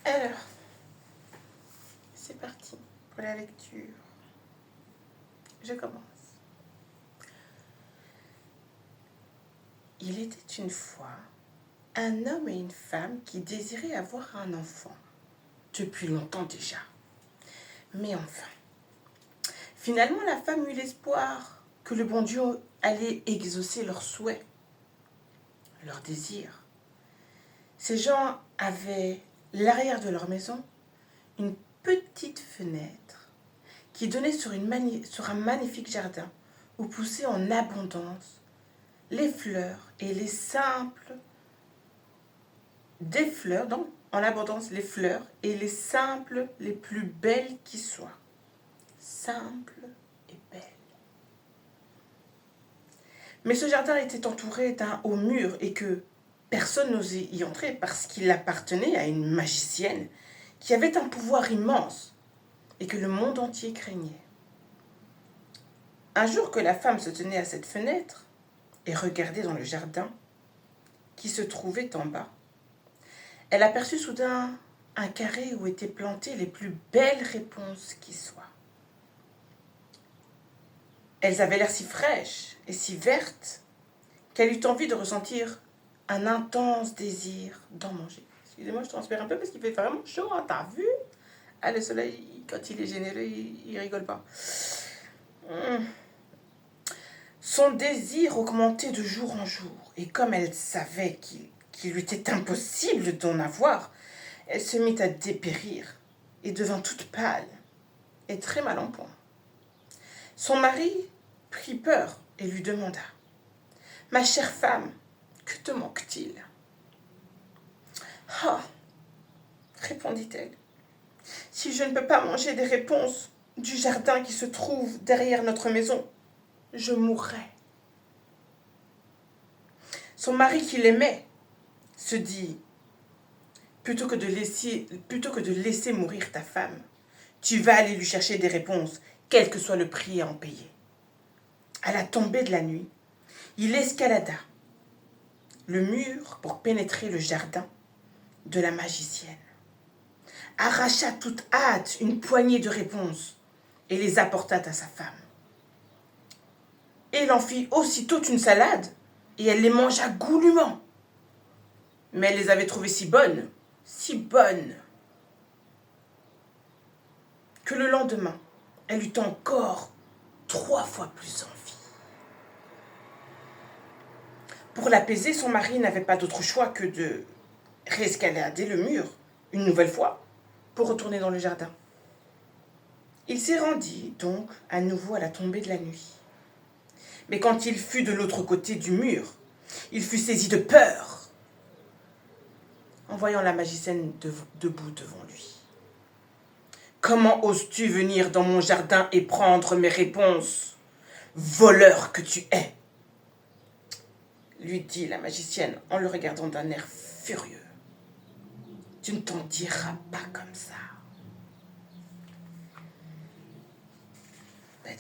Alors, c'est parti pour la lecture. Je commence. Il était une fois un homme et une femme qui désiraient avoir un enfant, depuis longtemps déjà. Mais enfin, finalement la femme eut l'espoir que le bon Dieu allait exaucer leurs souhaits, leurs désirs. Ces gens avaient l'arrière de leur maison une petite fenêtre qui donnait sur un magnifique jardin où poussaient en abondance les fleurs et les simples des fleurs, donc en abondance les fleurs et les simples les plus belles qui soient. Simples et belles. Mais ce jardin était entouré d'un haut mur et que personne n'osait y entrer parce qu'il appartenait à une magicienne qui avait un pouvoir immense et que le monde entier craignait. Un jour que la femme se tenait à cette fenêtre et regardait dans le jardin qui se trouvait en bas, elle aperçut soudain un carré où étaient plantées les plus belles réponses qui soient. Elles avaient l'air si fraîches et si vertes qu'elle eut envie de ressentir un intense désir d'en manger. Excusez-moi, je transpire un peu parce qu'il fait vraiment chaud, hein, t'as vu? Ah, le soleil, quand il est généreux, il rigole pas. Son désir augmentait de jour en jour, et comme elle savait qu'il lui était impossible d'en avoir, elle se mit à dépérir et devint toute pâle et très mal en point. Son mari prit peur et lui demanda « Ma chère femme, que te manque-t-il » ? « Ah, répondit-elle, si je ne peux pas manger des réponses du jardin qui se trouve derrière notre maison, je mourrai. » Son mari qui l'aimait se dit « Plutôt que de laisser mourir ta femme, tu vas aller lui chercher des réponses, quel que soit le prix à en payer. » À la tombée de la nuit, il escalada le mur pour pénétrer le jardin de la magicienne, arracha toute hâte une poignée de réponses et les apporta à sa femme. Il en fit aussitôt une salade et elle les mangea goulûment. Mais elle les avait trouvées si bonnes, que le lendemain, elle eut encore 3 fois plus envie. Pour l'apaiser, son mari n'avait pas d'autre choix que de réescalader le mur une nouvelle fois pour retourner dans le jardin. Il s'y rendit donc à nouveau à la tombée de la nuit. Mais quand il fut de l'autre côté du mur, il fut saisi de peur en voyant la magicienne debout devant lui. « Comment oses-tu venir dans mon jardin et prendre mes réponses, voleur que tu es ?» lui dit la magicienne en le regardant d'un air furieux. « Tu ne t'en diras pas comme ça. » Bah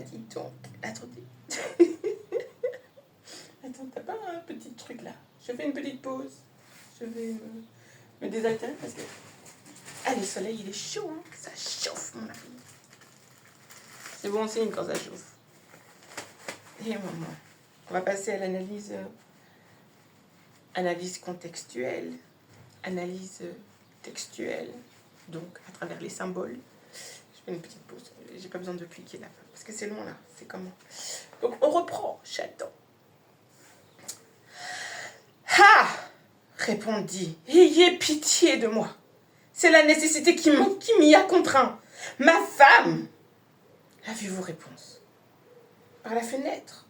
dis donc, attendez. Attends, t'as pas un petit truc là? Je fais une petite pause. Je vais me désaltérer parce que... Ah, le soleil, il est chaud, hein. Ça chauffe, mon ami. C'est bon signe quand ça chauffe. Et maman, on va passer à l'analyse contextuelle, analyse textuelle, donc à travers les symboles. Je fais une petite pause. J'ai pas besoin de cliquer là, parce que c'est long là. C'est comment? Donc on reprend, chaton. « Ah !» répondit. « Ayez pitié de moi. C'est la nécessité qui m'y a contraint. Ma femme !» Avez-vous réponse? Par la fenêtre.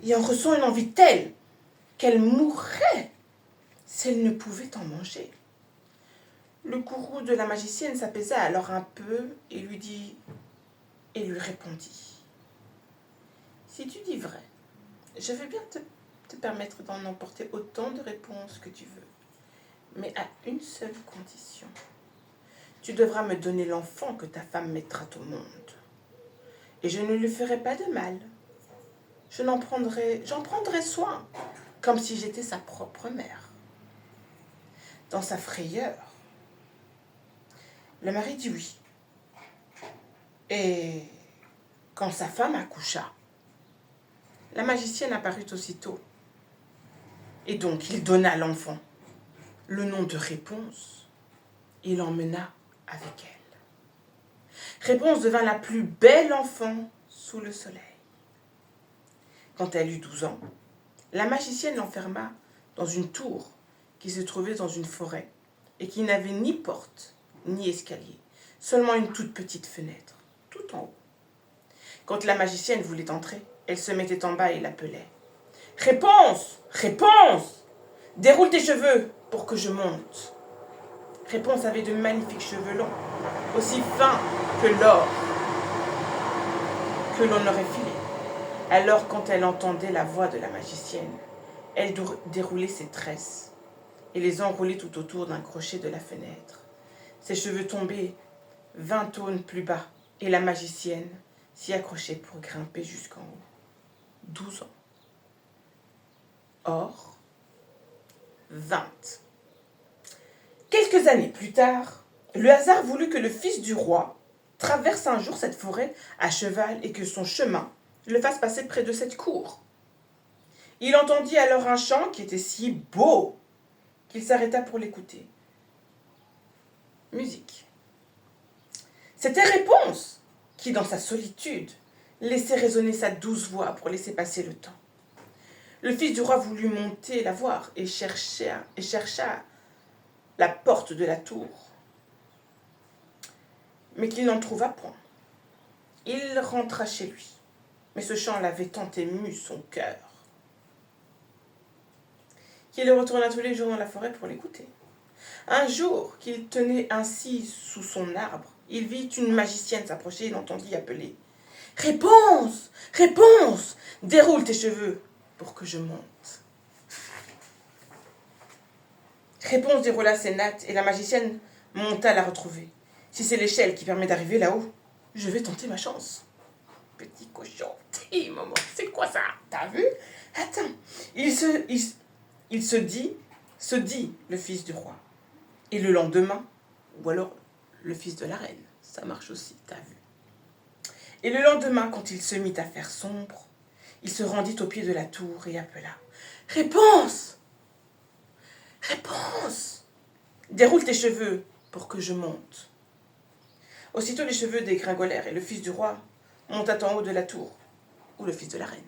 Et en ressent une envie telle qu'elle mourrait si elle ne pouvait en manger. Le courroux de la magicienne s'apaisa alors un peu et lui répondit. Si tu dis vrai, je veux bien te permettre d'en emporter autant de réponses que tu veux, mais à une seule condition. Tu devras me donner l'enfant que ta femme mettra au monde. Et je ne lui ferai pas de mal. J'en prendrai soin, comme si j'étais sa propre mère. dans sa frayeur, le mari dit oui. Et quand sa femme accoucha, la magicienne apparut aussitôt. Et donc il donna à l'enfant le nom de Réponse et l'emmena avec elle. Réponse devint la plus belle enfant sous le soleil. Quand elle eut 12 ans, la magicienne l'enferma dans une tour qui se trouvait dans une forêt et qui n'avait ni porte ni escalier, seulement une toute petite fenêtre, tout en haut. Quand la magicienne voulait entrer, elle se mettait en bas et l'appelait. « Réponse! Réponse! Déroule tes cheveux pour que je monte. » Réponse avait de magnifiques cheveux longs, aussi fins que l'or que l'on aurait filé. Alors, quand elle entendait la voix de la magicienne, elle déroulait ses tresses et les enroulait tout autour d'un crochet de la fenêtre. Ses cheveux tombaient 20 aunes plus bas et la magicienne s'y accrochait pour grimper jusqu'en haut. 12 ans. Or, 20. Quelques années plus tard, le hasard voulut que le fils du roi traverse un jour cette forêt à cheval et que son chemin le fasse passer près de cette cour. Il entendit alors un chant qui était si beau qu'il s'arrêta pour l'écouter. Musique. C'était Réponse qui, dans sa solitude, laissait résonner sa douce voix pour laisser passer le temps. Le fils du roi voulut monter la voir et chercha la porte de la tour, mais qu'il n'en trouva point. Il rentra chez lui, mais ce chant l'avait tant ému son cœur qu'il retourna tous les jours dans la forêt pour l'écouter. Un jour qu'il tenait ainsi sous son arbre, il vit une magicienne s'approcher et l'entendit appeler. « Réponse! Réponse! Déroule tes cheveux pour que je monte. » Réponse déroula ses nattes et la magicienne monta la retrouver. « Si c'est l'échelle qui permet d'arriver là-haut, je vais tenter ma chance. » Petit cochon. Hé, maman, c'est quoi ça? T'as vu? Attends. Il se dit le fils du roi. Et le lendemain, ou alors le fils de la reine, ça marche aussi, t'as vu. Et le lendemain, quand il se mit à faire sombre, il se rendit au pied de la tour et appela. « Réponse! Réponse! Déroule tes cheveux pour que je monte. » Aussitôt les cheveux dégringolèrent et le fils du roi monta en haut de la tour, ou le fils de la reine.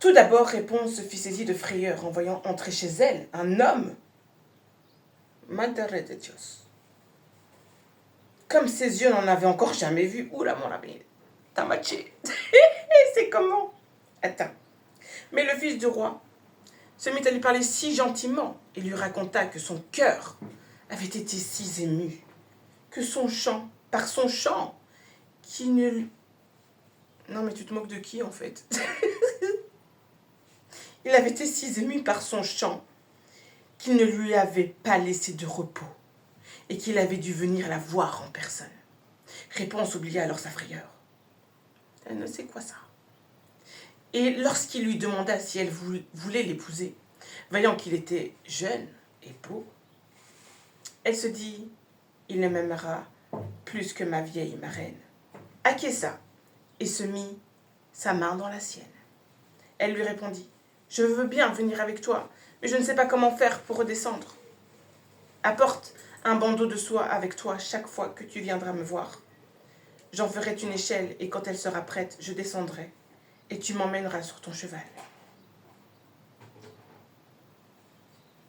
Tout d'abord, Réponse se fit saisir de frayeur en voyant entrer chez elle un homme, Madre de Dios. Comme ses yeux n'en avaient encore jamais vu. Oula, mon ami, t'as matché. C'est comment? Attends. Mais le fils du roi se mit à lui parler si gentiment et lui raconta que son cœur avait été si ému, que son chant, par son chant, qui ne... Non, mais tu te moques de qui, en fait? Il avait été si ému par son chant qu'il ne lui avait pas laissé de repos et qu'il avait dû venir la voir en personne. Réponse oublia alors sa frayeur. Elle ne sait quoi ça. Et lorsqu'il lui demanda si elle voulait l'épouser, voyant qu'il était jeune et beau, elle se dit, il ne m'aimera plus que ma vieille marraine. Acquiesça et se mit sa main dans la sienne. Elle lui répondit, je veux bien venir avec toi, mais je ne sais pas comment faire pour redescendre. Apporte un bandeau de soie avec toi chaque fois que tu viendras me voir. J'en ferai une échelle et quand elle sera prête, je descendrai et tu m'emmèneras sur ton cheval.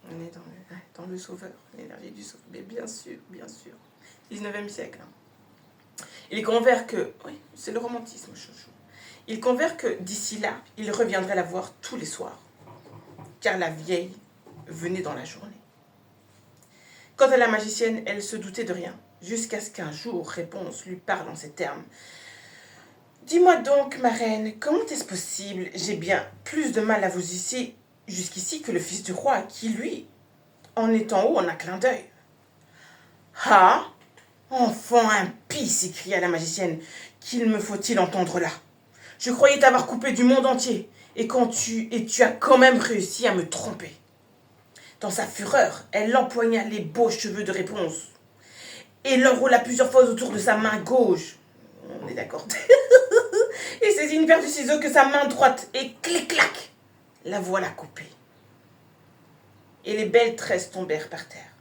On est dans le sauveur, l'énergie du sauveur. Mais bien sûr, 19e siècle. Il convert que... Oui, c'est le romantisme, chouchou. Il convert que d'ici là, il reviendrait la voir tous les soirs, car la vieille venait dans la journée. Quant à la magicienne, elle se doutait de rien, jusqu'à ce qu'un jour, Réponse lui parle en ces termes. « Dis-moi donc, ma reine, comment est-ce possible? J'ai bien plus de mal à vous jusqu'ici que le fils du roi, qui, lui, en est en haut en un clin d'œil. »« Ah, enfant impie, s'écria la magicienne, qu'il me faut-il entendre là? Je croyais t'avoir coupé du monde entier, et tu as quand même réussi à me tromper. Dans sa fureur, elle empoigna les beaux cheveux de Réponse et l'enroula plusieurs fois autour de sa main gauche. On est d'accord. Et saisit une paire de ciseaux que sa main droite et clic-clac, la voilà coupée. Et les belles tresses tombèrent par terre.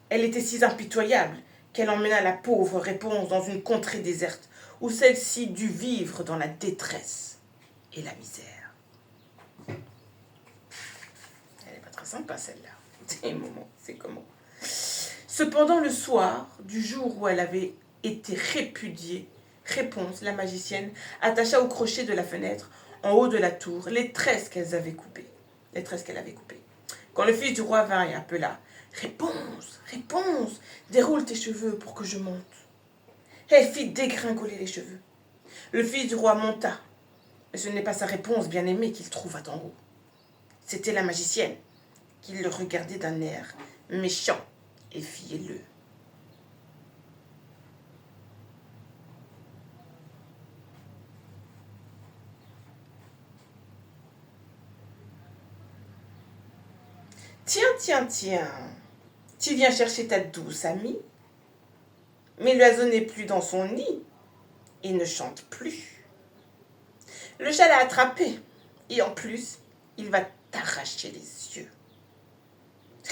Elle était si impitoyable qu'elle emmena la pauvre Réponse dans une contrée déserte où celle-ci dut vivre dans la détresse et la misère. Elle n'est pas très sympa celle-là. C'est comment. Cependant, le soir, du jour où elle avait été répudiée, Réponse, la magicienne, attacha au crochet de la fenêtre, en haut de la tour, les tresses qu'elle avait coupées. Quand le fils du roi vint et appela, « Réponse, Réponse, déroule tes cheveux pour que je monte. » Elle fit dégringoler les cheveux. Le fils du roi monta, mais ce n'est pas sa Réponse bien-aimée qu'il trouva en haut. C'était la magicienne, qui le regardait d'un air méchant et fielleux. Tiens, tu viens chercher ta douce amie, mais l'oiseau n'est plus dans son nid et ne chante plus. Le chat l'a attrapé et en plus, il va t'arracher les yeux.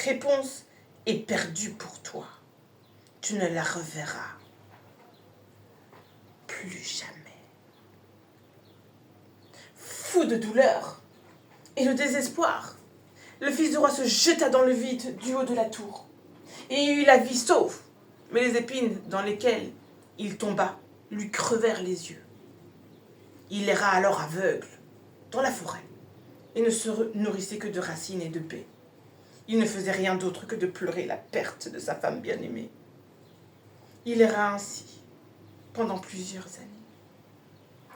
Réponse est perdue pour toi. Tu ne la reverras plus jamais. Fou de douleur et de désespoir, le fils du roi se jeta dans le vide du haut de la tour et eut la vie sauve, mais les épines dans lesquelles il tomba lui crevèrent les yeux. Il erra alors aveugle dans la forêt et ne se nourrissait que de racines et de baies. Il ne faisait rien d'autre que de pleurer la perte de sa femme bien-aimée. Il erra ainsi pendant plusieurs années,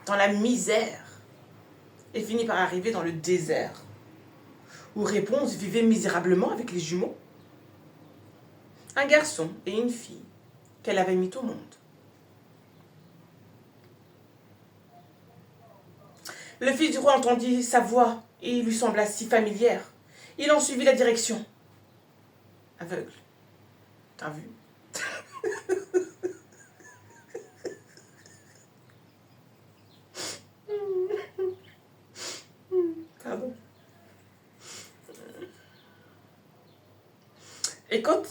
dans la misère, et finit par arriver dans le désert, où Réponse vivait misérablement avec les jumeaux, un garçon et une fille qu'elle avait mis au monde. Le fils du roi entendit sa voix et il lui sembla si familière. Il en suivit la direction. Aveugle. T'as vu? Pardon. Et quand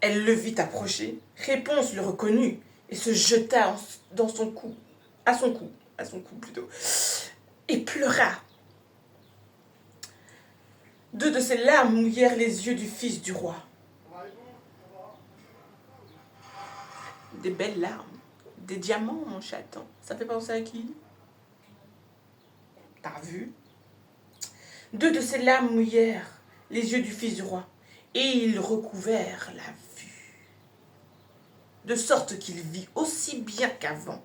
elle le vit approcher, Réponse le reconnut et se jeta à son cou plutôt, et pleura. Deux de ses larmes mouillèrent les yeux du fils du roi. Des belles larmes, des diamants, mon chaton. Ça fait penser à qui? T'as vu? Deux de ses larmes mouillèrent les yeux du fils du roi, et ils recouvèrent la vue, de sorte qu'il vit aussi bien qu'avant.